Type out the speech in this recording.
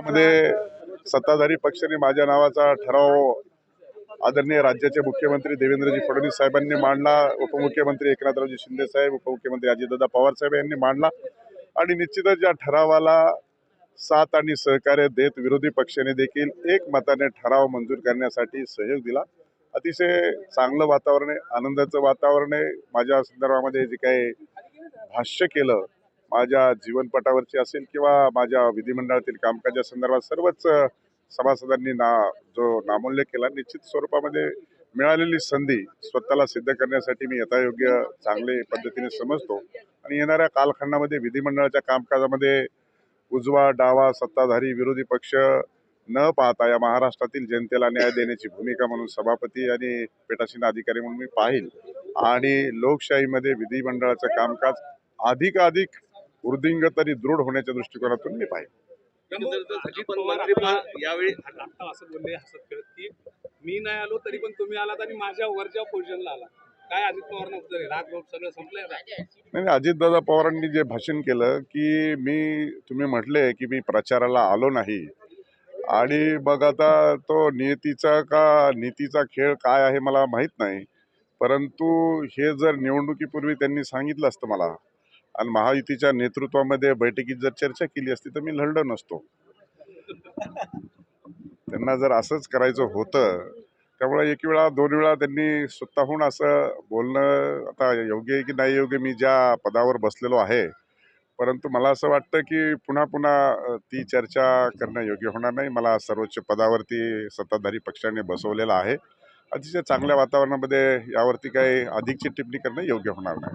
मध्ये सत्ताधारी पक्षाने माझ्या नावाचा ठराव आदरणीय राज्याचे मुख्यमंत्री देवेंद्रजी फडणवीस साहेबांनी मांडला, उपमुख्यमंत्री एकनाथरावजी शिंदे साहेब, उपमुख्यमंत्री अजितदादा पवार साहेब यांनी मांडला आणि निश्चितच या ठरावाला साथ आणि सहकार्य देत विरोधी पक्षाने देखील एक मताने ठराव मंजूर करण्यासाठी सहयोग दिला। अतिशय चांगलं वातावरण आहे, आनंदाचं वातावरण आहे। माझ्या संदर्भामध्ये जे काही भाष्य केलं माझ्या जीवनपटावरची असेल किंवा माझ्या विधिमंडळातील कामकाजा संदर्भात सर्वच सभासदांनी जो नामोल्लेख केला, निश्चित स्वरूपामध्ये मिळालेली संधी स्वतःला सिद्ध करण्यासाठी मी यथायोग्य चांगले पद्धतीने समजतो आणि येणाऱ्या कालखंडामध्ये विधिमंडळाच्या कामकाजामध्ये उजवा डावा सत्ताधारी विरोधी पक्ष न पाहता या महाराष्ट्रातील जनतेला न्याय देण्याची भूमिका म्हणून सभापती आणि पीठासीन अधिकारी म्हणून मी पाहिल आणि लोकशाहीमध्ये विधिमंडळाचं कामकाज अधिकाधिक वृद्धिंगत आणि दृढ होण्याच्या दृष्टिकोनातून मी पाहिल। यावेळी असं बोलले हसत खेळत की मी नाही आलो तरी पण तुम्ही आलात आणि माझ्या वरच्या पोझिशनला आला, काय अजित पवारांना उत्तर आहे? राग रोग सगळं संपलंय? नाही, अजितदादा पवारांनी जे भाषण केलं की तुम्ही म्हटले की मी प्रचाराला आलो नाही आणि मग आता तो नीतीचा खेळ काय आहे मला माहित नाही, परंतु हे जर निवडणुकीपूर्वी त्यांनी सांगितलं असतं मला आणि महायुतीच्या नेतृत्वामध्ये बैठकीत जर चर्चा केली असती तर मी लढलो नसतो। त्यांना जर असंच करायचं होतं त्यामुळे एक वेळा दोन वेळा त्यांनी स्वतःहून असं बोलणं आता योग्य आहे की नाही योग्य, मी ज्या पदावर बसलेलो आहे, परंतु मला असं वाटतं की पुन्हा पुन्हा ती चर्चा करणं योग्य होणार नाही। मला सर्वोच्च पदावरती सत्ताधारी पक्षाने बसवलेलं आहे, अतिशय चांगल्या वातावरणामध्ये यावरती काही अधिकची टिप्पणी करणं योग्य होणार नाही।